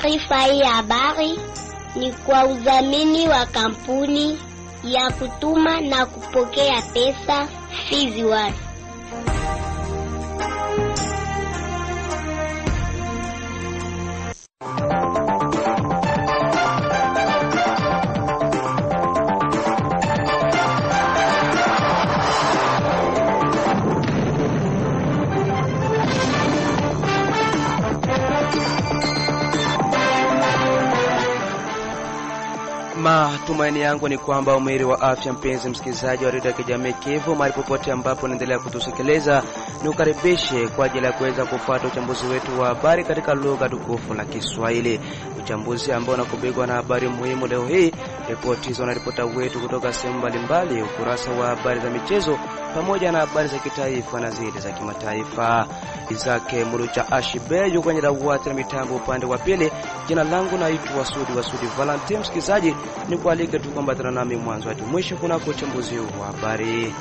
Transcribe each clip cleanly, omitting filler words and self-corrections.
Taarifa hii ya habari ni kwa udhamini wa kampuni ya kutuma na kupokea pesa Fizi One. Matumaini yangu ni kwamba umeri wa afya, mpenzi msikilizaji wa redio ya kijamii Kivu, mahali popote ambapo unaendelea kutusikiliza, ni ukaribishe kwa ajili ya kuweza kufuata uchambuzi wetu wa habari katika lugha tukufu la Kiswahili. Uchambuzi ambao unakubigwa na habari muhimu leo hii, ripoti za ripota wetu kutoka sehemu mbalimbali, ukurasa wa habari za michezo pamoja na habari za kitaifa na zile za kimataifa. Izake Murucha Ashibe yuko kwenye dawati la mitambo upande wa pili. Jina langu naitwa Sudi Valentine. Msikilizaji, ni kualike tu kwamba tuna nami mwanzo hadi mwisho kuna uchambuzi wa habari.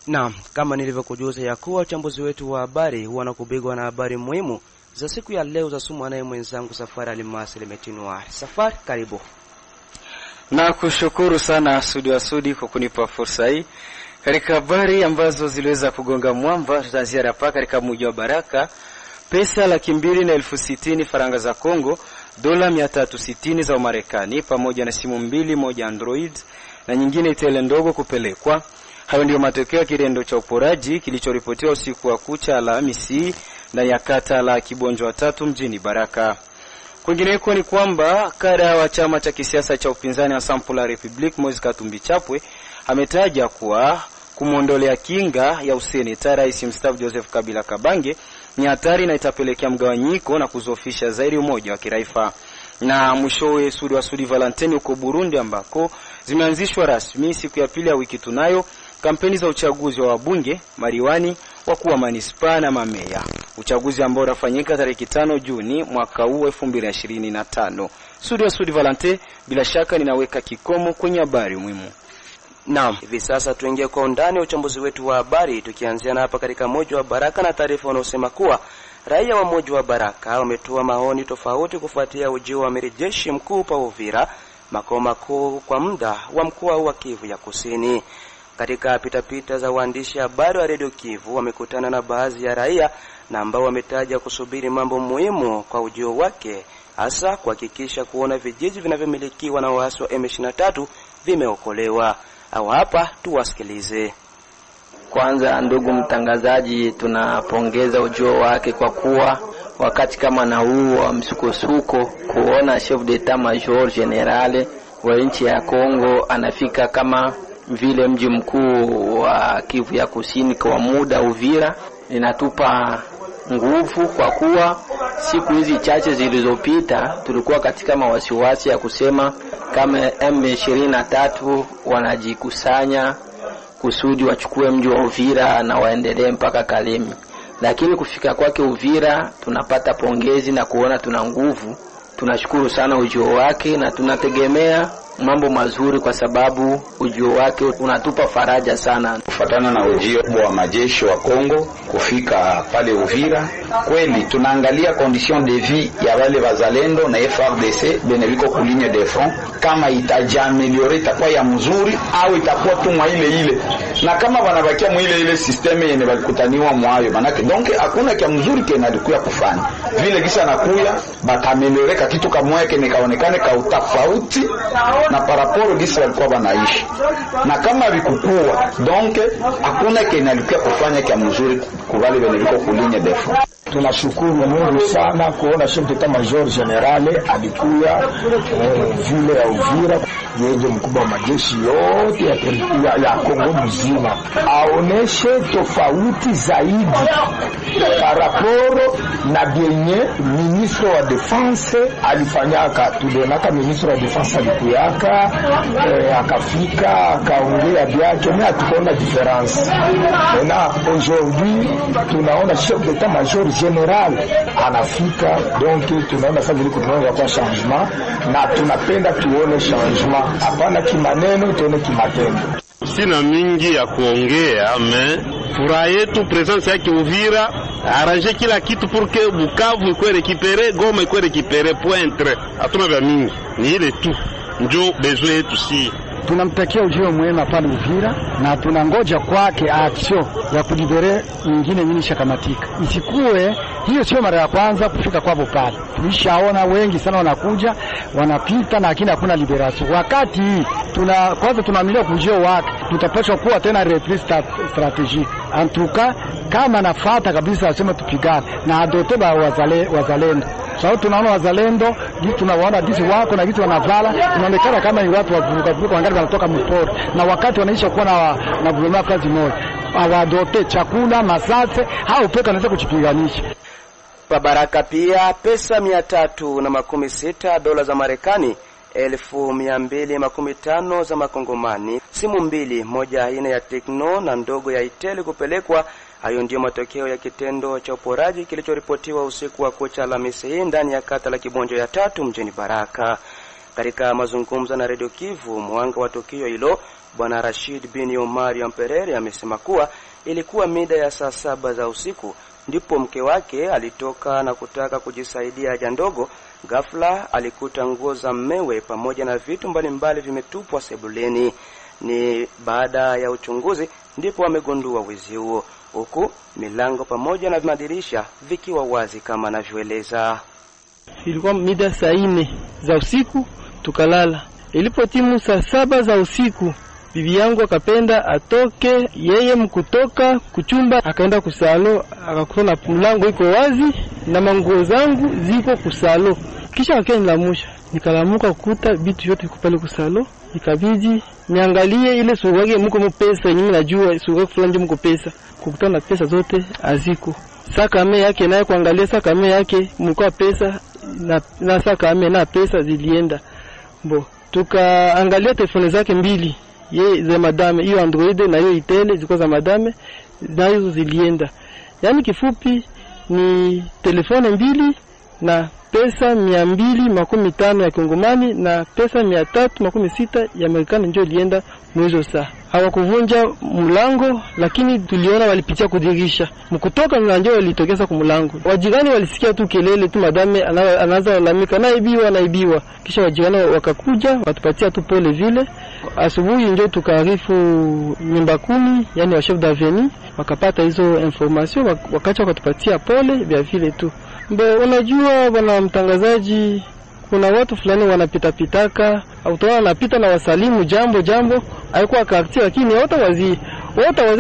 Na kama nilivyokujuza ya kuwa uchambuzi wetu wa habari huwa nakubigwa na habari muhimu za siku ya leo za sumu naye mwenzangu Safari Alimasi Lemetinwa. Safari, karibu. Na kushukuru sana Sudi kwa kunipa fursa hii. Katika habari ambazo ziliweza kugonga mwamba, tutaanzia hapa katika mji wa Baraka. Pesa 260,000 faranga za Kongo, dola 360 za Marekani pamoja na simu mbili, moja Android na nyingine tele ndogo kupelekwa. Hayo ndio matokeo ya kirendo cha uporaji kilichoripotiwa usiku wa kucha Alhamisi ndani ya kata la Kibonjo 3 mjini Baraka. Kwingineko ni kwamba kada wa chama cha kisiasa cha upinzani wa Sampula Republic Moise Katumbi Chapwe ametaja kuwa kumondolea kinga ya useneta rais mstaafu Joseph Kabila Kabange ni hatari na itapelekea mgawanyiko na kuzofisha zaidi umoja wa kiraifa. Na mwishowe Sudi Valentine huko Burundi ambako zimeanzishwa rasmi siku ya pili ya wiki tunayo kampeni za uchaguzi wa wabunge, mariwani, wakuu wa manispaa na mameya. Uchaguzi ambao utafanyika tarehe 5 Juni mwaka huu 2025. Sudi Valentine, bila shaka ninaweka kikomo kwenye habari muhimu. Naam, hivi sasa tuingie kwa undani uchambuzi wetu wa habari, tukianzia na hapa katika mji wa Baraka na taarifa wanaosema kuwa raia wa mji wa Baraka wametoa maoni tofauti kufuatia ujio wa amiri jeshi mkuu pa Uvira, makao makuu kwa muda wa mkoa wa Kivu ya Kusini. Katika pitapita za waandishi habari wa Radio Kivu wamekutana na baadhi ya raia na ambao wametaja kusubiri mambo muhimu kwa ujio wake, hasa kuhakikisha kuona vijiji vinavyomilikiwa na waasi wa M23 vimeokolewa. Au hapa tuwasikilize. Kwanza, ndugu mtangazaji, tunapongeza ujio wake kwa kuwa wakati kama na huu wa msukosuko kuona chef d'etat major general wa nchi ya Kongo anafika kama vile mji mkuu wa Kivu ya Kusini kwa muda Uvira, inatupa nguvu kwa kuwa siku hizi chache zilizopita tulikuwa katika mawasiwasi ya kusema kama M23 wanajikusanya kusudi wachukue mji wa Uvira na waendelee mpaka Kalemi. Lakini kufika kwake Uvira tunapata pongezi na kuona tuna nguvu. Tunashukuru sana ujio wake na tunategemea mambo mazuri kwa sababu ujio wake unatupa faraja sana. Kufuatana na ujio wa majeshi wa Kongo kufika pale Uvira, kweli tunaangalia condition de vie ya wale wazalendo na FRDC beneviko kuligne de front, kama itajameliore itakuwa ya mzuri au itakuwa tu mwa ile na kama wanabakia mwa ile systeme yenye walikutaniwa mwayo, manake donc hakuna kia mzuri kena alikuwa kufanya vile kisa nakuya batameliore kitu kama yake nikaonekane ka utafauti na paraporo gisi walikuwa wanaishi, na kama vikukua donc hakuna kena alikuwa kufanya kia mzuri kubali beneviko kuligne de front. Tunashukuru Mungu sana kuona chef d'etat major general alikuya vile ya Uvira, yeye mkubwa wa majeshi yote ya Kongo mzima, aoneshe tofauti zaidi paraporo na bienye ministre wa defense alifanyaka. Tulionaka ministre wa defense alikuyaka akafika akaongea byake, na tukaona difference. Na aujourd'hui tunaona chef d'etat major general anafika, donc tunaona sasa vile tunaona kwa changement na tunapenda tuone changement, hapana kimaneno tuone kimatendo. Sina mingi ya kuongea, furaha yetu presence yake Uvira arrange kila kitu pour que Bukavu iko récupérer, Goma iko récupérer pointre. Hatuna vya mingi, ni ile tu ndio besoin yetu. Si tunamtakia ujio mwema pale Uvira na tunangoja kwake action ya kulibere nyingine nyinyi shakamatika. Isikuwe hiyo sio mara ya kwanza kufika kwao pale. Tulishaona wengi sana wanakuja, wanapita na lakini hakuna liberation. Wakati kwanza tunaamilia kujio wake, tutapaswa kuwa tena reprise strategique. Antuka kama nafuata kabisa asema tupigane na adote ba wazalendo. Sababu tunaona wazalendo, tunawaona disi wako na vitu wanavala, inaonekana kama ni watu wavuka wangali wanatoka mpori. Na wakati wanaisha kuwa na guvernema kazi moja, awadote chakula, masase, hao peka wanaweza kujipiganisha. Baraka pia pesa 360 dola za Marekani 1215 za makongomani, simu mbili, moja aina ya Tecno na ndogo ya Itel kupelekwa. Hayo ndio matokeo ya kitendo cha uporaji kilichoripotiwa usiku wa kucha Alhamisi hii ndani ya kata la Kibonjo ya 3 mjini Baraka. Katika mazungumzo na Radio Kivu, mwanga wa tukio hilo Bwana Rashid bin Omar Yamperere amesema kuwa ilikuwa mida ya saa 7 za usiku ndipo mke wake alitoka na kutaka kujisaidia haja ndogo. Ghafla alikuta nguo za mmewe pamoja na vitu mbalimbali vimetupwa sebuleni. Ni baada ya uchunguzi ndipo wamegundua wizi huo, huku milango pamoja na madirisha vikiwa wazi kama anavyoeleza. Ilikuwa mida saa 4 za usiku tukalala. Ilipotimu saa 7 za usiku bibi yangu akapenda atoke, yeye mkutoka kuchumba akaenda kusalo, akakutana mlango iko wazi na manguo zangu ziko kusalo. Kisha akanilamusha, nikalamuka kukuta vitu vyote kupale kusalo. Ikabidi niangalie ile suruali mko mpesa, nyinyi najua suruali fulani mko pesa, kukutana na pesa zote aziko. Sakame yake naye kuangalia sakame yake mko pesa na sakame na pesa zilienda. Tukaangalia telefoni zake mbili, ye za madame, hiyo Android na hiyo Itel ziko za madame, na hizo zilienda. Yaani kifupi ni telefoni mbili na pesa 215 ya Kongomani na pesa 316 ya Marekani ndio ilienda mwezo saa. Hawakuvunja mlango, lakini tuliona walipitia kudirisha. Mkutoka ndio walitokeza kwa mlango. Wajirani walisikia tu kelele tu, madame anaanza lalamika naibiwa. Kisha wajirani wakakuja, watupatia tu pole vile. Asubuhi ndio tukaarifu nyumba 10, yani wa chef d'avenue, wakapata hizo information, wakacha wakatupatia pole vya vile tu. Unajua bwana mtangazaji, kuna watu fulani wanapita utaona anapita na wasalimu jambo haikuwa karti, lakini wote wazi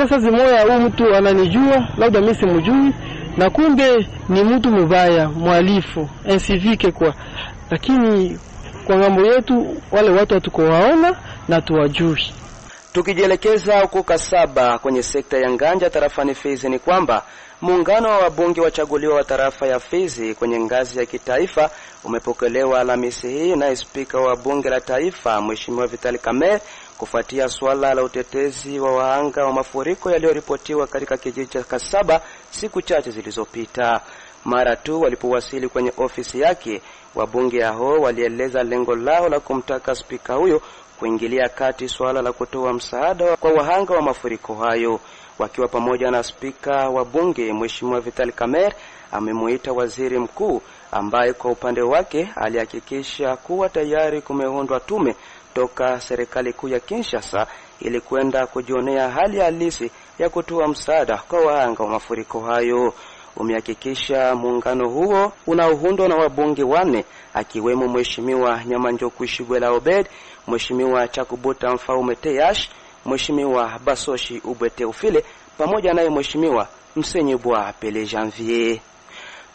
sasa moja huyu mtu ananijua labda mimi simjui, na kumbe ni mtu mbaya, mwalifu incivike kwa. Lakini kwa ngambo yetu wale watu hatukowaona na tuwajui. Tukijielekeza huko Kasaba kwenye sekta ya Nganja tarafani Fizi, ni kwamba muungano wa wabunge wachaguliwa wa tarafa ya Fizi kwenye ngazi ya kitaifa umepokelewa Alhamisi hii na spika wa bunge la taifa Mheshimiwa Vital Kamerhe kufuatia swala la utetezi wa wahanga wa mafuriko yaliyoripotiwa katika kijiji cha Kasaba siku chache zilizopita. Mara tu walipowasili kwenye ofisi yake, wabunge hao walieleza lengo lao la kumtaka spika huyo kuingilia kati swala la kutoa msaada kwa wahanga wa mafuriko hayo. Wakiwa pamoja na spika wa bunge Mheshimiwa Vital Kamerhe amemuita waziri mkuu ambaye kwa upande wake alihakikisha kuwa tayari kumeundwa tume toka serikali kuu ya Kinshasa ili kwenda kujionea hali halisi ya kutoa msaada kwa wahanga wa mafuriko hayo. Umehakikisha muungano huo unaoundwa na wabunge 4 akiwemo Mheshimiwa Nyamanjoku Shigwela Obed, Mheshimiwa Chakubuta Mfaume Teyash, Mheshimiwa Basoshi Ubete Ufile pamoja naye Mheshimiwa Msenyibwa Pele Janvier.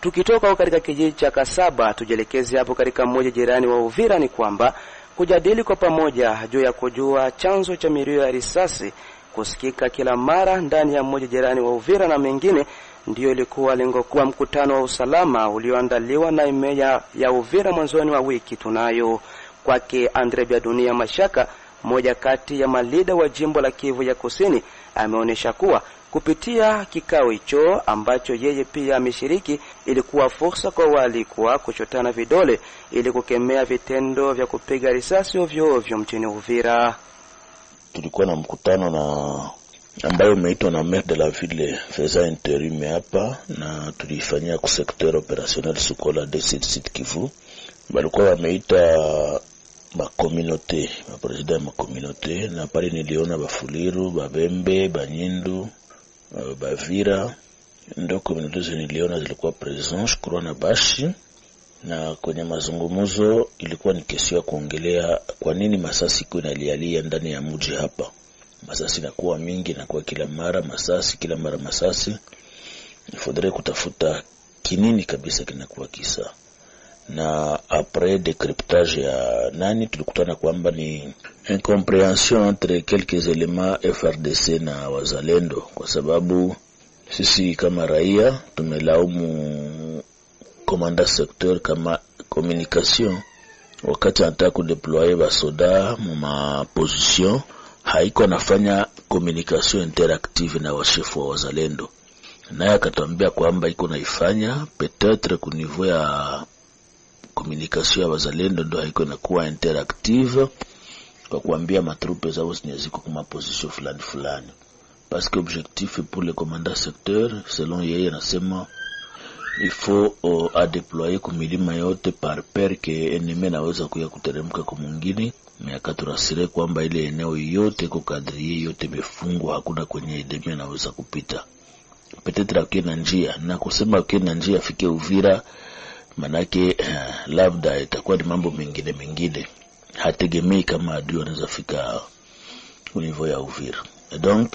Tukitoka katika kijiji cha Kasaba tujelekeze hapo katika mmoja jirani wa Uvira, ni kwamba kujadili kwa pamoja juu ya kujua chanzo cha milio ya risasi kusikika kila mara ndani ya mmoja jirani wa Uvira na mengine ndio ilikuwa lengo kwa mkutano wa usalama ulioandaliwa na meya ya Uvira mwanzoni wa wiki tunayo. Kwake Andre Biadunia Mashaka, mmoja kati ya malida wa jimbo la Kivu ya Kusini, ameonyesha kuwa kupitia kikao hicho ambacho yeye pia ameshiriki ilikuwa fursa kwa walikuwa kuchotana vidole ili kukemea vitendo vya kupiga risasi ovyo ovyo mjini Uvira. tulikuwa na mkutano ambayo umeitwa na maire de la ville faisant interim hapa, na tulifanyia ku secteur opérationnel Sukola de Sud Kivu. Balikuwa wameita ma communauté, ma president ma communauté, na pale niliona Bafuliru, Babembe, Banyindu, Bavira, ndio communauté niliona zilikuwa present, Shukuru na Bashi. Na kwenye mazungumzo ilikuwa ni kesi ya kuongelea kwa nini masasi kuna lialia ndani ya mji hapa. Masasi inakuwa mingi na kwa kila mara masasi. Ifodere kutafuta kinini kabisa kinakuwa kisa. Na après décryptage ya nani tulikutana kwamba ni incompréhension entre quelques éléments FRDC na wazalendo, kwa sababu sisi kama raia tumelaumu commandant secteur kama communication wakati anataka kudeployer basoda ma position haiko nafanya communication interactive na washefu wa wazalendo. Naye akatuambia kwamba iko naifanya peut-être ku niveau ya communication ya wazalendo ndo haiko nakuwa interactive kwa kuambia matrupe zao ziko kuma position fulani parce que objectif pour le commandant secteur selon yeye anasema il faut a déployer kumilima yote par peur que ennemi naweza kuya kuteremka kwa mwingine. Akaturasire kwamba ile eneo yote kwa kadri yote imefungwa, hakuna kwenye ennemi naweza kupita. Peut-être akina njia na kusema akina njia afike Uvira, manake labda itakuwa ni mambo mengine hategemei kama adui anaweza fika univo ya Uvira. Donc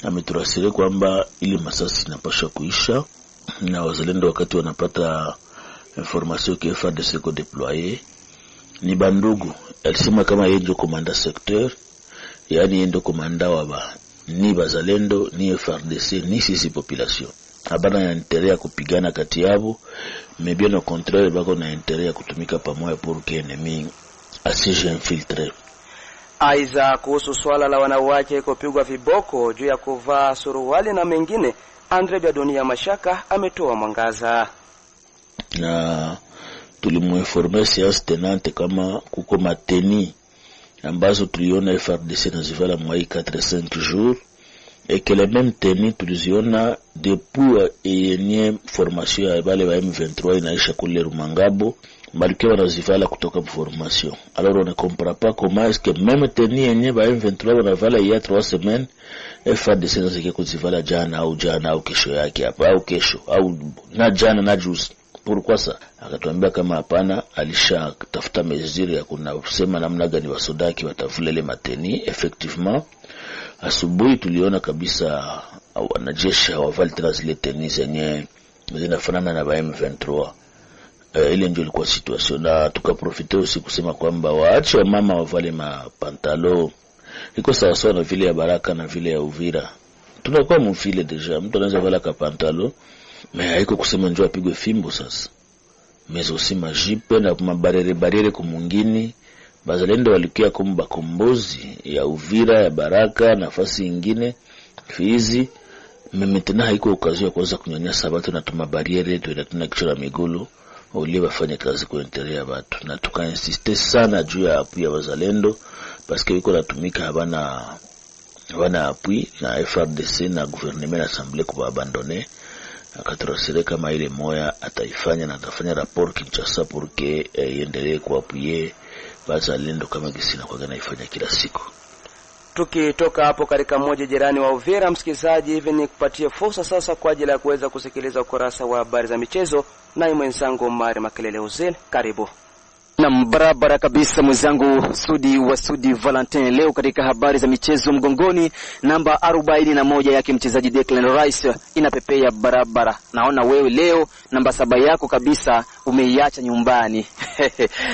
ameturasire kwamba ile masasi inapaswa kuisha, na wazalendo wakati wanapata information que FARDC ko déployer ni bandugu. Alisema kama yeye ndio commandant secteur, yani yeye ndio commandant wa ni bazalendo ni FARDC ni sisi population. Habana ya intérêt ya kupigana kati yao, mais bien au contraire bako na intérêt ya kutumika pamoja pour que ennemi asije infiltrer. Aiza kuhusu swala la wanawake kupigwa viboko juu ya kuvaa suruali na mengine, Andre Biadonia Mashaka ametoa mwangaza. Na tulimuinformer séance tenante kama kuko mateni ambazo tuliona FARDC nazivala mwai 4-5 jours et que les mêmes tenues tuliziona depuis yenye formation ya bale ba M23 inaisha kule Rumangabo malikuwa wanazivala kutoka formation. Alors on ne comprend pas comment est-ce que même tenue yenye ba M23 wanavala il y a 3 semaines FARDC nazike kuzivala jana au kesho yake hapa au kesho au na jana na juzi. Pourquoi ça? Akatuambia kama hapana, alisha tafuta mesure ya kunasema namna gani wasodaki watavula ile mateni. Effectivement asubuhi tuliona kabisa wanajeshi hawavali tena zile teni zenye zinafanana na M23. Ile ndio ilikuwa situation, na tukaprofite usi kusema kwamba waache wa mama wavale mapantalo. Iko sawa sawa na vile ya Baraka na vile ya Uvira. Tunakuwa mfile deja, mtu anaweza vala kapantalo, mais haiko kusema njoo apigwe fimbo sasa. Mais aussi majipe na mabarere kumungini. Bazalendo walikia kumba kombozi ya Uvira, ya Baraka, nafasi nyingine, Fizi. Memetena haiko okazio ya kuweza kunyanyasa watu na tumabariere tuna kichora migulu. Wale wafanye kazi kwa intérêt ya watu. Na tukainsiste sana juu ya appui ya wazalendo parce que yuko natumika habana appui na FARDC na gouvernement assemblée kwa abandonner. Akaturasire kama ile moya ataifanya na atafanya rapport Kinshasa pour que iendelee kuappuyer wazalendo kama gisina kwa gana ifanya kila siku. Tukitoka hapo katika mmoja jirani wa Uvira, msikizaji, hivi ni kupatie fursa sasa kwa ajili ya kuweza kusikiliza ukurasa wa habari za michezo na mwenzangu Mari Makelele Uzel. Karibu. Na barabara kabisa mwenzangu Sudi Valentin. Leo katika habari za michezo, mgongoni namba 41 yake mchezaji Declan Rice inapepea barabara. Naona wewe leo namba 7 yako kabisa umeiacha nyumbani.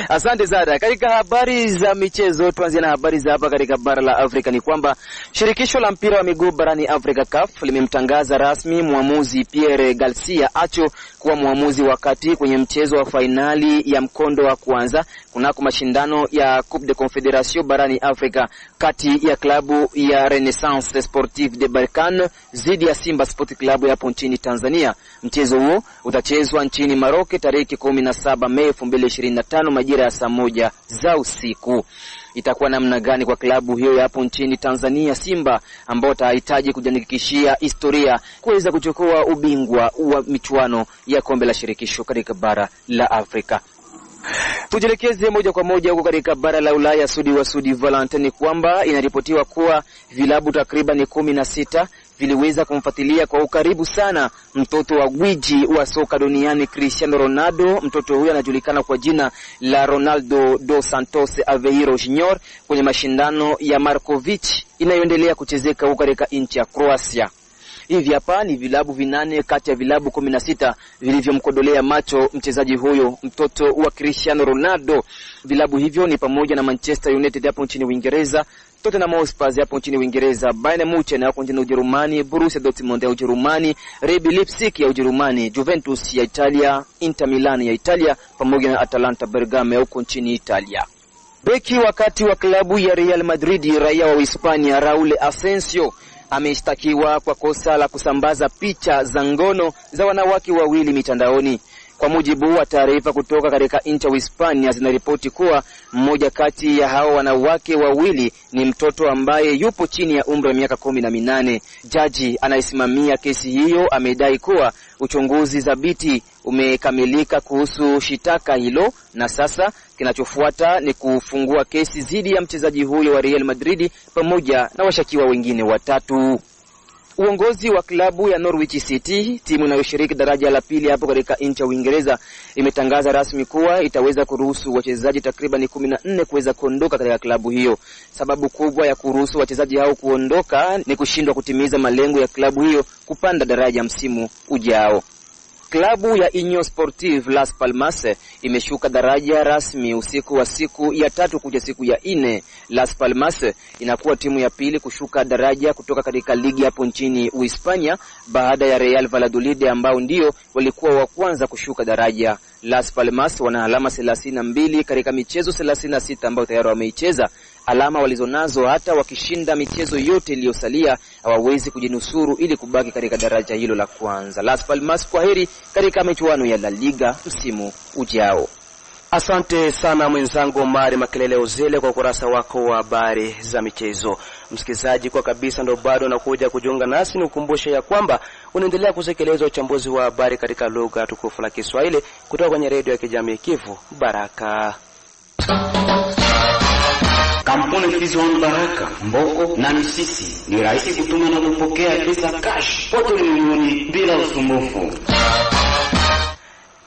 Asante Zara. Katika habari za michezo tuanze na habari za hapa katika bara la Afrika. Ni kwamba shirikisho la mpira wa miguu barani Afrika CAF limemtangaza rasmi muamuzi Pierre Garcia Acho kuwa muamuzi wakati kwenye mchezo wa finali ya mkondo wa kwanza kunako mashindano ya Coupe de Confederation barani Afrika kati ya klabu ya Renaissance Sportive de Berkane dhidi ya Simba Sport Club hapo nchini Tanzania. Mchezo huo utachezwa nchini Maroc tarehe 17 Mei 2025 majira ya saa 1 za usiku. Itakuwa namna gani kwa klabu hiyo hapo nchini Tanzania Simba ambao watahitaji kujiandikishia historia kuweza kuchukua ubingwa wa michuano ya kombe la shirikisho katika bara la Afrika. Tujelekeze moja kwa moja huko katika bara la Ulaya. Sudi Valentine kwamba inaripotiwa kuwa vilabu takriban 16 viliweza kumfuatilia kwa ukaribu sana mtoto wa gwiji wa soka duniani Cristiano Ronaldo. Mtoto huyo anajulikana kwa jina la Ronaldo dos Santos Aveiro Junior kwenye mashindano ya Markovic inayoendelea kuchezeka huko katika nchi ya Croatia. Hivi hapa ni vilabu 8 kati ya vilabu 16 vilivyomkodolea macho mchezaji huyo mtoto wa Cristiano Ronaldo. Vilabu hivyo ni pamoja na Manchester United hapo nchini Uingereza, Tottenham Hotspur hapo nchini Uingereza, Bayern Munich hapo nchini Ujerumani, Borussia Dortmund ya Ujerumani, RB Leipzig ya Ujerumani, Juventus ya Italia, Inter Milan ya Italia pamoja na Atalanta Bergamo huko nchini Italia. Beki wakati wa klabu ya Real Madrid raia wa Hispania Raul Asensio ameshtakiwa kwa kosa la kusambaza picha za ngono za wanawake wawili mitandaoni. Kwa mujibu wa taarifa kutoka katika nchi ya Hispania zinaripoti kuwa mmoja kati ya hao wanawake wawili ni mtoto ambaye yupo chini ya umri wa miaka 18. Jaji anayesimamia kesi hiyo amedai kuwa uchunguzi thabiti umekamilika kuhusu shitaka hilo na sasa kinachofuata ni kufungua kesi dhidi ya mchezaji huyo wa Real Madrid pamoja na washakiwa wengine 3. Uongozi wa klabu ya Norwich City, timu inayoshiriki daraja la pili hapo katika nchi ya Uingereza, imetangaza rasmi kuwa itaweza kuruhusu wachezaji takriban 14 kuweza kuondoka katika klabu hiyo. Sababu kubwa ya kuruhusu wachezaji hao kuondoka ni kushindwa kutimiza malengo ya klabu hiyo kupanda daraja msimu ujao. Klabu ya Union Sportive Las Palmas imeshuka daraja rasmi usiku wa siku ya 3 kuja siku ya 4. Las Palmas inakuwa timu ya pili kushuka daraja kutoka katika ligi hapo nchini Uhispania baada ya Real Valladolid ambao ndio walikuwa wa kwanza kushuka daraja. Las Palmas wana alama 32 katika michezo 36 ambayo tayari wameicheza. Alama walizonazo hata wakishinda michezo yote iliyosalia hawawezi kujinusuru ili kubaki katika daraja hilo la kwanza. Las Palmas kwaheri katika michuano ya La Liga msimu ujao. Asante sana mwenzangu Omari Makelele Ozele kwa ukurasa wako wa habari za michezo. Msikilizaji, kwa kabisa ndo bado nakuja kujiunga nasi, nikukumbusha ya kwamba unaendelea kusikiliza uchambuzi wa habari katika lugha tukufu la Kiswahili kutoka kwenye redio ya kijamii Kivu Baraka. Kampuni Fizon Baraka, Mboko na Misisi ni rahisi kutuma na kupokea pesa cash pote ulimwenguni bila usumbufu.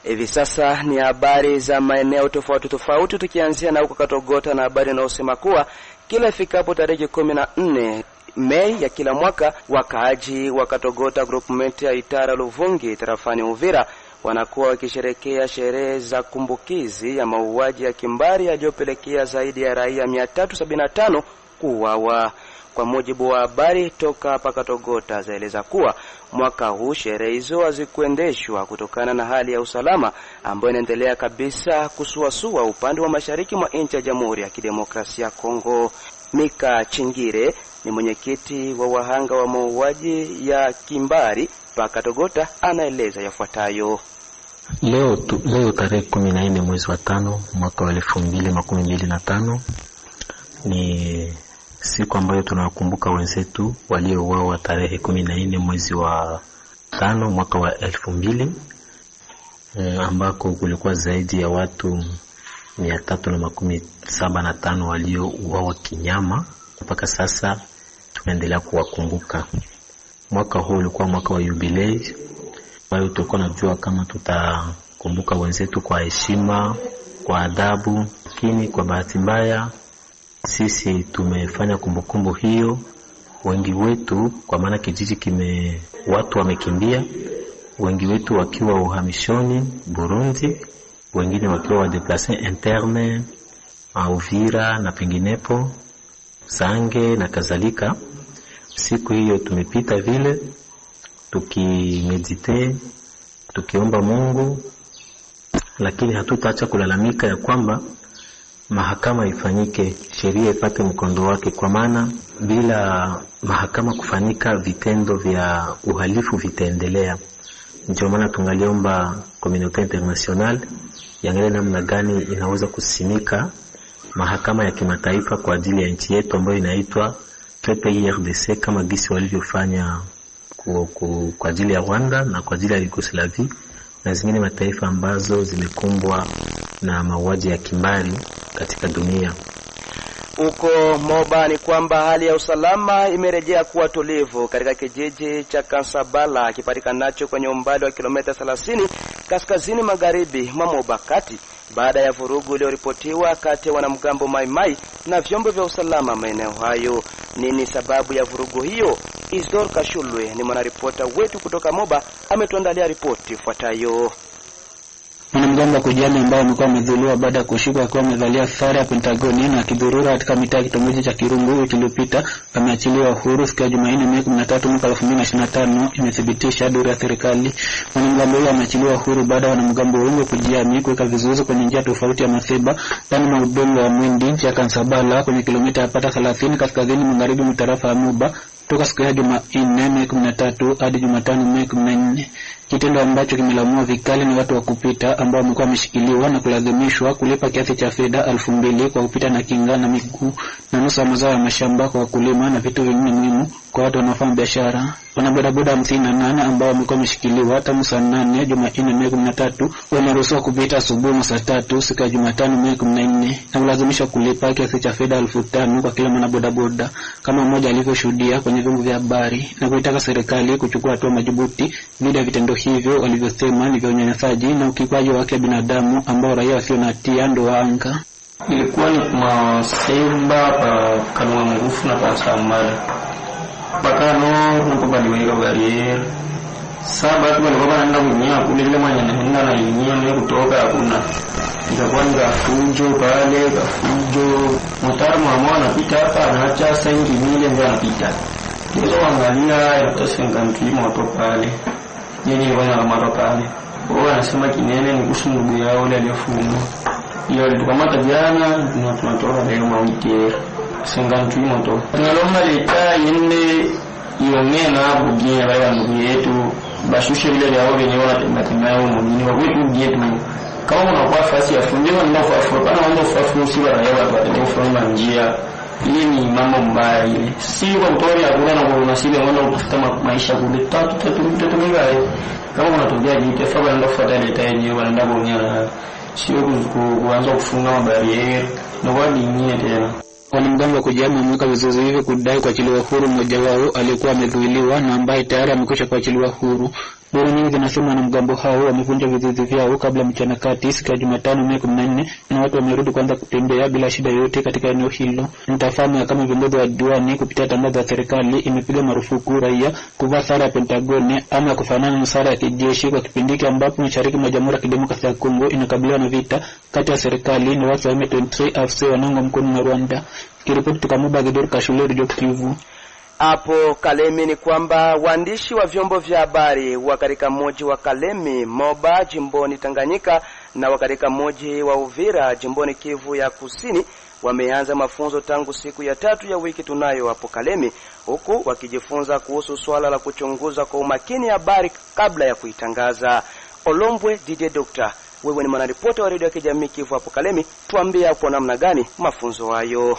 Hivi sasa ni habari za maeneo tofauti tukianzia na huko Katogota, na habari inayosema kuwa kila ifikapo tarehe 14 Mei ya kila mwaka wakaaji wa Katogota groupement ya Itara Luvungi tarafani Uvira wanakuwa wakisherekea sherehe za kumbukizi ya mauaji ya kimbari yaliyopelekea zaidi ya raia 375 kuuawa. Kwa mujibu wa habari toka Pakatogota zaeleza kuwa mwaka huu sherehe hizo hazikuendeshwa kutokana na hali ya usalama ambayo inaendelea kabisa kusuasua upande wa mashariki mwa nchi ya Jamhuri ya Kidemokrasia ya Kongo. Mika Chingire ni mwenyekiti wa wahanga wa mauaji ya kimbari Pakatogota, anaeleza yafuatayo. Leo tarehe 14 mwezi wa 5 mwaka wa 2025 ni siku ambayo tunawakumbuka wenzetu waliouawa tarehe 14 mwezi wa 5 mwaka wa 2000, ambako kulikuwa zaidi ya watu 375 waliouawa kinyama. Mpaka sasa tunaendelea kuwakumbuka. Mwaka huu ulikuwa mwaka wa jubilei, ambayo tulikuwa tunajua kama tutakumbuka wenzetu kwa heshima, kwa adabu, lakini kwa bahati mbaya sisi tumefanya kumbukumbu hiyo. Wengi wetu, kwa maana kijiji watu wamekimbia, wengi wetu wakiwa uhamishoni Burundi, wengine wakiwa wa déplacés interne Uvira na penginepo Sange na kadhalika. Siku hiyo tumepita vile tukimedite, tukiomba Mungu, lakini hatutaacha kulalamika ya kwamba mahakama ifanyike, sheria ipate mkondo wake, kwa maana bila mahakama kufanyika vitendo vya uhalifu vitaendelea. Ndio maana tungaliomba community international yangalie namna gani inaweza kusimika mahakama ya kimataifa kwa ajili ya nchi yetu ambayo inaitwa TPIRDC, kama gisi walivyofanya kwa ajili ya Rwanda na kwa ajili ya Yugoslavia na zingine mataifa ambazo zimekumbwa na mauaji ya kimbari katika dunia. Huko Moba ni kwamba hali ya usalama imerejea kuwa tulivu katika kijiji cha Kansabala kipatikanacho kwenye umbali wa kilomita 30 kaskazini magharibi mwa Moba kati, baada ya vurugu iliyoripotiwa kati ya wanamgambo Mai Mai na vyombo vya usalama maeneo hayo. Nini sababu ya vurugu hiyo? Isidore Kashulwe ni mwanaripota wetu kutoka Moba, ametuandalia ripoti ifuatayo. Mwanamgambo wa kujani ambao amekuwa amedhulumiwa baada ya kushikwa akiwa amevalia sare ya Pentagoni na kidhurura katika mitaa ya kitongoji cha Kirungu wiki iliyopita ameachiliwa huru siku ya Jumanne Mei 13 mwaka 2025, imethibitisha duru ya serikali. Mwanamgambo huyo ameachiliwa huru baada ya wanamgambo wengi kujihami kuweka vizuizi kwenye njia tofauti ya Maseba ndani mwa udongo wa Mwindi ya Kansabala kwenye kilomita yapata 30 kaskazini magharibi mwa tarafa ya Moba toka siku ya Jumanne Mei 13 hadi Jumatano Mei 14. Kitendo ambacho kimelaumiwa vikali na watu wa kupita ambao wamekuwa wameshikiliwa na kulazimishwa kulipa kiasi cha fedha 2,000 kwa kupita na kinga na miguu na nusu mazao ya mashamba kwa wakulima na vitu vingine muhimu kwa watu wanaofanya biashara. Wanabodaboda 58 ambao wamekuwa wameshikiliwa tangu saa 8 Jumanne Mei 13 wameruhusiwa kupita asubuhi saa 3 siku ya Jumatano Mei 14 na kulazimishwa kulipa kiasi cha fedha 5,000 kwa kila mwanabodaboda, kama mmoja alivyoshuhudia kwenye vyombo vya habari, na kuitaka serikali kuchukua hatua madhubuti dhidi ya vitendo hivyo walivyosema ni vya unyanyasaji na ukiukwaji wa haki ya binadamu ambao raia wasio na hatia ndo waanga. Ilikuwa ni Maseba Kanwa Ngufu na Kansambala bakano nuko baliweka barriere saba tu walikuwa wanaenda kunyia kule ile mwanya naenda na yinyia ni kutoka hakuna, ikakuwa ni fujo pale kafujo mtaalamu ambao anapita hapa anaacha sengi mile ndio anapita ndio angalia itasenga mtimo hapo pale yeye wana kama pale wao wanasema kinene ni kuhusu ndugu yao ile aliyofungwa hiyo tukamata jana na tunatoka leo mawiki senga mtimo to tunalomba leta yende iongee na bugia wale ndugu yetu bashushe vile vyao wenyewe wanatembeao mwingine wa kwetu yetu kama unakuwa fasi ya fundiwa ndio fafu kana wao fafu si wa raia wa kufanya njia ile ni mambo mbaya ile si kwa mtori hakuna na kwa nasibe wanda kutafuta maisha kule tatu mgae kama unatokea jite faba ndio fuata leta yenyewe wanaenda kuongea sio kuanza kufunga mabariere na wadi nyingine tena. Wanamgambo wa kujihami wameweka vizuizi hivyo kudai kuachiliwa huru mmoja wao aliyekuwa amezuiliwa na ambaye tayari amekwisha kuachiliwa huru. Duru nyingi zinasema wanamgambo hao wamevunja vizuizi vyao kabla mchana kati siku ya Jumatano Mei 14 na watu wamerudi kuanza kutembea bila shida yoyote katika eneo hilo. Nitafahamu kama viongozi wa diwani kupitia tangazo la serikali imepiga marufuku raia kuvaa sare ya Pentagoni ama kufanana na sare ya kijeshi kwa kipindi hiki ambapo mashariki mwa Jamhuri ya Kidemokrasia ya Kongo inakabiliwa na vita kati ya serikali na watu wa M23 AFC wanaunga mkono na Rwanda. Kiripoti kutoka Moba, Isidore Kashulwe, Radio Kivu. Hapo Kalemi ni kwamba waandishi wa vyombo vya habari wa katika mji wa Kalemi Moba jimboni Tanganyika na wa katika mji wa Uvira jimboni Kivu ya Kusini wameanza mafunzo tangu siku ya 3 ya wiki tunayo hapo Kalemi, huku wakijifunza kuhusu swala la kuchunguza kwa umakini habari kabla ya kuitangaza. Olombwe Dide Doctor, wewe ni mwanaripoti wa Radio ya Kijamii Kivu hapo Kalemi, tuambie hapo namna gani mafunzo hayo.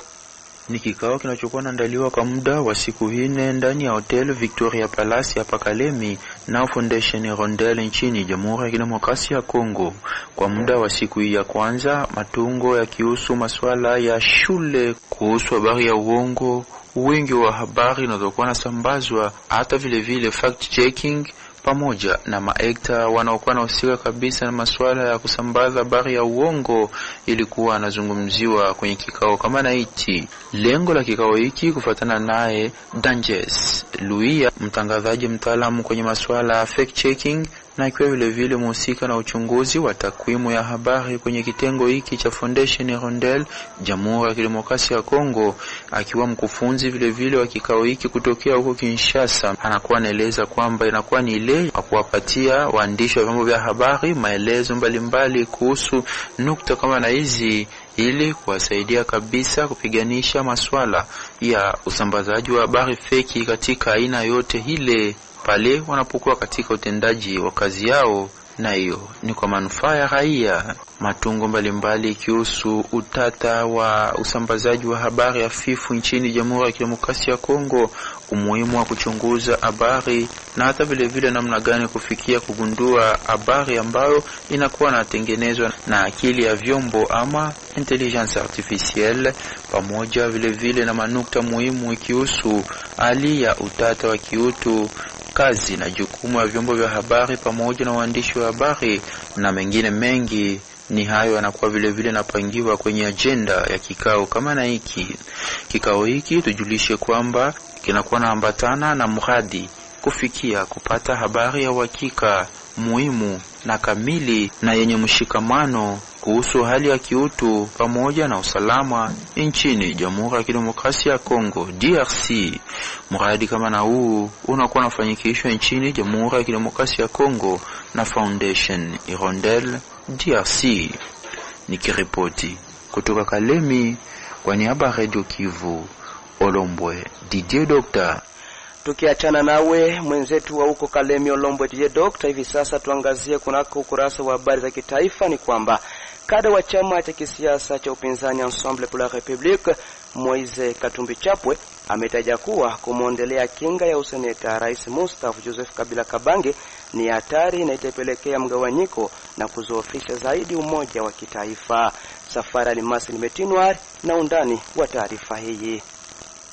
Ni kikao kinachokuwa naandaliwa kwa muda wa siku 4 ndani ya Hotel Victoria Palace hapa Kalemi na Foundation Rondelle nchini Jamhuri ya Kidemokrasia ya Kongo. Kwa muda wa siku hii ya kwanza, matungo yakihusu masuala ya shule kuhusu habari ya uongo, wingi wa habari zinazokuwa nasambazwa, hata vile fact checking pamoja na maekta wanaokuwa nahusika kabisa na masuala ya kusambaza habari ya uongo ilikuwa anazungumziwa kwenye kikao kama na hichi. Lengo la kikao hiki kufuatana naye Danges Luia, mtangazaji mtaalamu kwenye masuala ya fact checking na ikiwa vile mhusika na uchunguzi wa takwimu ya habari kwenye kitengo hiki cha Foundation Rondelle Jamhuri ya Kidemokrasia ya Kongo, akiwa mkufunzi vile wa kikao hiki kutokea huko Kinshasa, anakuwa anaeleza kwamba inakuwa ni ile kuwapatia waandishi wa vyombo vya habari maelezo mbalimbali kuhusu nukta kama na hizi ili kuwasaidia kabisa kupiganisha masuala ya usambazaji wa habari feki katika aina yote ile pale wanapokuwa katika utendaji wa kazi yao, na hiyo ni kwa manufaa ya raia. Matungo mbalimbali ikihusu utata wa usambazaji wa habari hafifu nchini Jamhuri ya Kidemokrasia ya Kongo, umuhimu wa kuchunguza habari na hata vile vile namna gani kufikia kugundua habari ambayo inakuwa inatengenezwa na akili ya vyombo ama intelligence artificielle, pamoja vile vile na manukta muhimu ikihusu hali ya utata wa kiutu, kazi na jukumu ya vyombo vya habari pamoja na waandishi wa habari na mengine mengi. Ni hayo yanakuwa vile vile napangiwa kwenye agenda ya kikao kama na hiki. Kikao hiki tujulishe kwamba kinakuwa naambatana na mradi kufikia kupata habari ya uhakika, muhimu na kamili na yenye mshikamano kuhusu hali ya kiutu pamoja na usalama nchini Jamhuri ya Kidemokrasia ya Kongo DRC. Mradi kama na huu unakuwa unafanyikishwa nchini Jamhuri ya Kidemokrasia ya Kongo na Foundation Hirondelle DRC. Nikiripoti kutoka Kalemi kwa niaba ya Radio Kivu, Olombwe Didier Doctor. Tukiachana nawe mwenzetu wa huko Kalemi Olombwe Didier Doctor, hivi sasa tuangazie kunako ukurasa wa habari za kitaifa. Ni kwamba kada wa chama cha kisiasa cha upinzani Ensemble pour la République Moise Katumbi Chapwe ametaja kuwa kumwondelea kinga ya useneta Rais Mustafa Joseph Kabila Kabange ni hatari na itapelekea mgawanyiko na kuzoofisha zaidi umoja wa kitaifa. Safari Alimasi limetinwa na undani wa taarifa hii.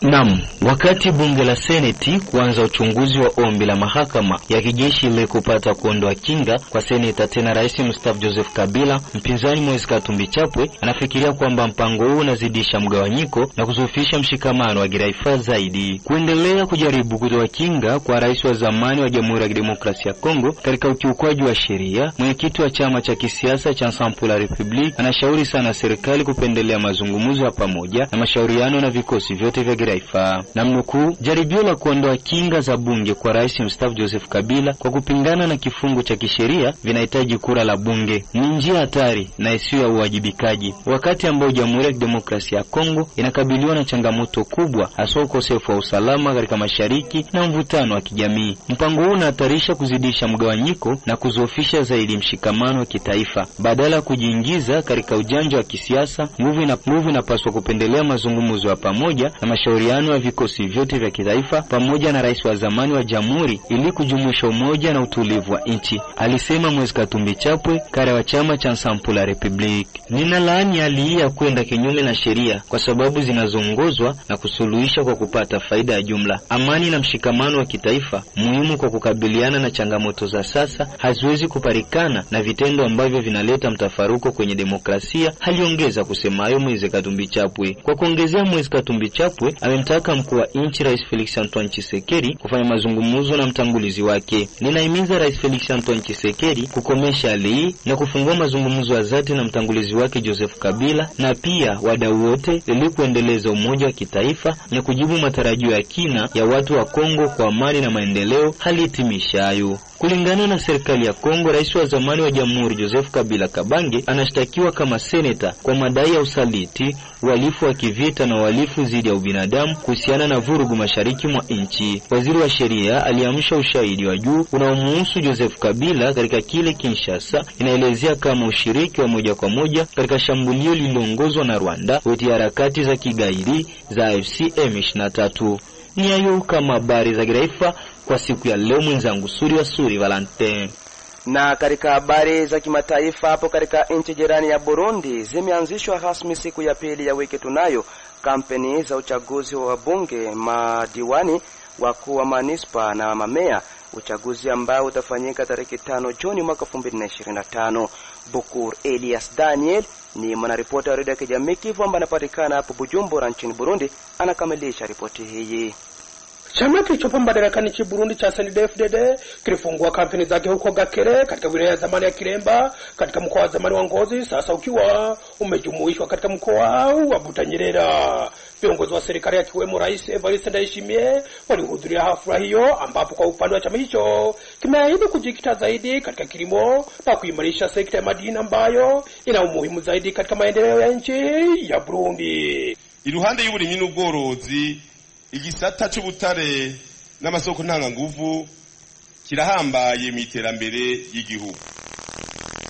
Naam, wakati bunge la Seneti kuanza uchunguzi wa ombi la mahakama ya kijeshi ile kupata kuondoa kinga kwa seneta tena Rais Mustafa Joseph Kabila, mpinzani Moise Katumbi Chapwe anafikiria kwamba mpango huu unazidisha mgawanyiko na kuzofisha mshikamano wa kitaifa zaidi. Kuendelea kujaribu kutoa kinga kwa rais wa zamani wa Jamhuri ya Kidemokrasia ya Kongo katika ukiukwaji wa sheria, mwenyekiti wa chama cha kisiasa cha Ensemble pour la République anashauri sana serikali kupendelea mazungumzo ya pamoja na mashauriano na vikosi vyote vya taifa. Namnukuu, jaribio la kuondoa kinga za bunge kwa Rais Mustafa Joseph Kabila kwa kupingana na kifungu cha kisheria vinahitaji kura la bunge. Ni njia hatari na isiyo ya uwajibikaji, wakati ambao Jamhuri ya Kidemokrasia ya Kongo inakabiliwa na changamoto kubwa, hasa ukosefu wa usalama katika mashariki na mvutano wa kijamii. Mpango huu unahatarisha kuzidisha mgawanyiko na kuzoofisha zaidi mshikamano wa kitaifa. Badala ya kujiingiza katika ujanja wa kisiasa, nguvu inapaswa kupendelea mazungumzo ya pamoja na mashauriano ya vikosi vyote vya kitaifa pamoja na rais wa zamani wa jamhuri ili kujumuisha umoja na utulivu wa nchi, alisema Moise Katumbi Chapwe, kare wa chama cha Ensemble pour la République. Ninalaani hali hii ya kwenda kinyume na sheria kwa sababu zinazoongozwa na kusuluhisha kwa kupata faida ya jumla. Amani na mshikamano wa kitaifa muhimu kwa kukabiliana na changamoto za sasa haziwezi kuparikana na vitendo ambavyo vinaleta mtafaruko kwenye demokrasia, aliongeza kusemayo Moise Katumbi Chapwe. Kwa kuongezea, Moise Katumbi Chapwe amemtaka mkuu wa nchi Rais Felix Antoine Tshisekedi kufanya mazungumzo na mtangulizi wake. Ninahimiza Rais Felix Antoine Tshisekedi kukomesha hali hii na kufungua mazungumzo ya dhati na mtangulizi wake Joseph Kabila na pia wadau wote ili kuendeleza umoja wa kitaifa na kujibu matarajio ya kina ya watu wa Kongo kwa amani na maendeleo, halitimisha hayo. Kulingana na serikali ya Kongo, rais wa zamani wa jamhuri Joseph Kabila Kabange anashtakiwa kama seneta kwa madai ya usaliti, uhalifu wa kivita na uhalifu dhidi ya ubinadamu kuhusiana na vurugu mashariki mwa nchi. Waziri wa sheria aliamsha ushahidi wa juu unaomhusu Joseph Kabila katika kile Kinshasa inaelezea kama ushiriki wa moja kwa moja katika shambulio lililoongozwa na Rwanda kutia harakati za kigaidi za AFC M23. Ni hayo kama habari za kitaifa kwa siku ya leo. Mwenzangu Suri Valentin. Na katika habari za kimataifa, hapo katika nchi jirani ya Burundi zimeanzishwa rasmi siku ya pili ya wiki tunayo kampeni za uchaguzi wa wabunge, madiwani, wakuu wa manispa na mamea, uchaguzi ambao utafanyika tarehe 5 Juni mwaka 2025. Bukur Elias Daniel ni mwanaripoti wa Radio Kijamii Kivu ambaye anapatikana hapo Bujumbura nchini Burundi, anakamilisha ripoti hii. Chama kilichopo madarakani nchini Burundi cha CNDD-FDD kilifungua kampeni zake huko Gakere katika wilaya ya zamani ya Kiremba katika mkoa wa zamani wa Ngozi, sasa ukiwa umejumuishwa katika mkoa wa Butanyerera. Viongozi wa serikali akiwemo Rais Evariste Ndayishimiye walihudhuria hafla hiyo, ambapo kwa upande wa chama hicho kimeahidi kujikita zaidi katika kilimo na kuimarisha sekta ya madini ambayo ina umuhimu zaidi katika maendeleo ya nchi ya Burundi. Iruhande y'uburimyi n'ubworozi, igisata c'ubutare n'amasoko ntanganguvu kirahambaye mu iterambere y'igihugu.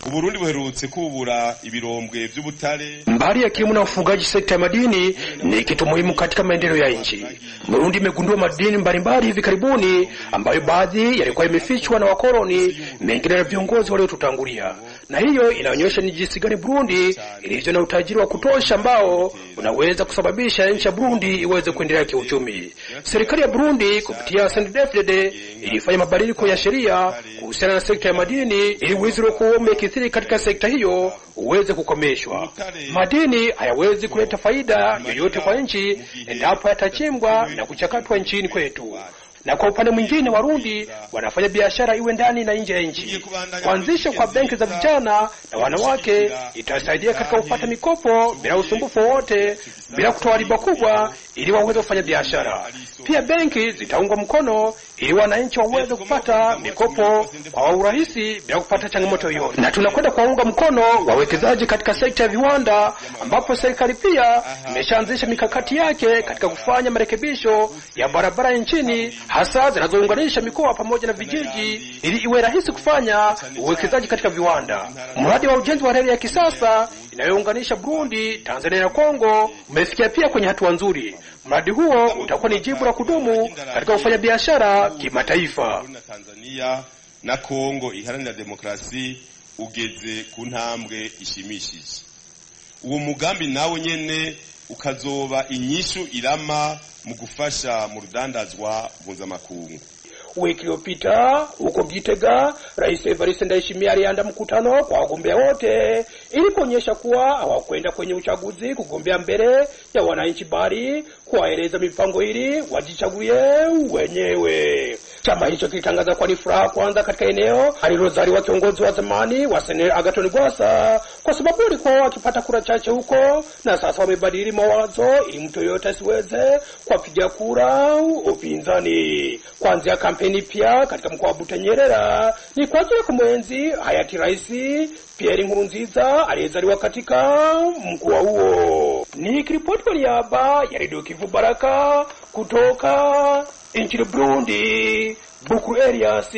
Uburundi buherutse kubura ibirombwe vy'ubutare. Mbali ya kilimo na ufugaji, sekta ya madini ni kitu muhimu katika maendeleo ya nchi. Burundi imegundua madini mbalimbali hivi karibuni ambayo baadhi yalikuwa yamefichwa na wakoloni, mengine na viongozi waliotutangulia. Na hiyo inaonyesha ni jinsi gani Burundi ilivyo na utajiri wa kutosha ambao unaweza kusababisha nchi ya Burundi iweze kuendelea kiuchumi. Serikali ya Burundi kupitia CNDD-FDD ilifanya mabadiliko ya sheria kuhusiana na sekta ya madini ili wizi uliokuwa umekithiri katika sekta hiyo uweze kukomeshwa. Madini hayawezi kuleta faida yoyote kwa nchi endapo yatachimbwa na kuchakatwa nchini kwetu. Na kwa upande mwingine, Warundi wanafanya biashara iwe ndani na nje ya nchi. Kuanzisha kwa benki za vijana na wanawake itasaidia katika kupata mikopo bila usumbufu wote, bila kutoa riba kubwa, ili waweze kufanya biashara. Pia benki zitaungwa mkono ili wananchi waweze kupata mikopo kwa urahisi bila kupata changamoto yoyote. Na tunakwenda kuunga mkono wawekezaji katika sekta ya viwanda, ambapo serikali pia imeshaanzisha mikakati yake katika kufanya marekebisho ya barabara nchini, hasa zinazounganisha mikoa pamoja na vijiji, ili iwe rahisi kufanya uwekezaji katika viwanda. Mradi wa ujenzi wa reli ya kisasa inayounganisha Burundi, Tanzania na Kongo umefikia pia kwenye hatua nzuri. Mradi huo utakuwa ni jibu la kudumu katika kufanya biashara kimataifa. Tanzania na Kongo iharanira demokrasi ugeze ku ntambwe ishimishije. Uwo mugambi nawe nyene ukazoba inyishu irama mu gufasha mu rudandazwa mpuzamakungu. Wiki iliyopita huko Gitega, Rais Evariste Ndayishimiye aliandaa mkutano kwa wagombea wote ili kuonyesha kuwa hawakwenda kwenye uchaguzi kugombea mbele ya wananchi, bali kuwaeleza mipango ili wajichagulie wenyewe. Chama hicho kilitangaza kwa ni furaha kwanza katika eneo alilozaliwa kiongozi wa zamani wa Senate Agathon Rwasa, kwa sababu alikuwa wakipata kura chache huko, na sasa wamebadili mawazo ili mtu yote asiweze kupiga kura upinzani. Kuanzia kampeni pia katika mkoa wa Butanyerera ni kwa ajili ya kumwenzi hayati Rais Pierre Nkurunziza aliyezaliwa katika mkoa huo. Ni kiripoti kwa niaba ya Radio Kivu Baraka kutoka nchini Burundi, Bukuru Elias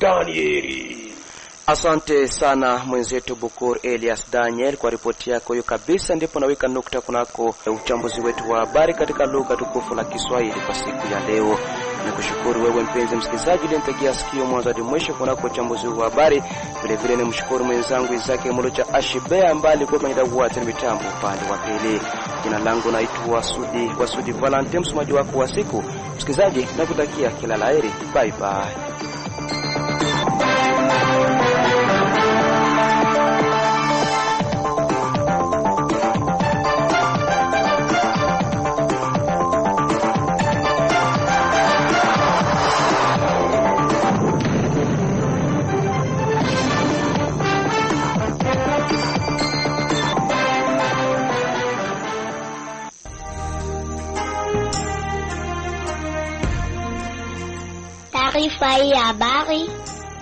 Danieli. Asante sana mwenzetu Bukur Elias Daniel kwa ripoti yako hiyo kabisa. Ndipo naweka nukta kunako uchambuzi wetu wa habari katika lugha tukufu la Kiswahili kwa siku ya leo. Nikushukuru wewe mpenzi msikilizaji uliyenitegea sikio mwanzo hadi mwisho kunako uchambuzi wa habari. Vile vile nimshukuru mwenzangu Isaac Molocha Ashibea ambaye alikuwa kwenye dawati la mitambo upande wa pili. Jina langu naitwa Sudi Valentine, msomaji wako wa siku. Msikilizaji, nakutakia kila laheri. Bye bye. Taarifa hii ya habari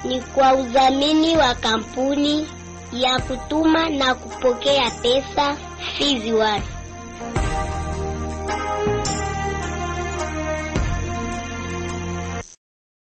ni kwa udhamini wa kampuni ya kutuma na kupokea pesa Fizi One.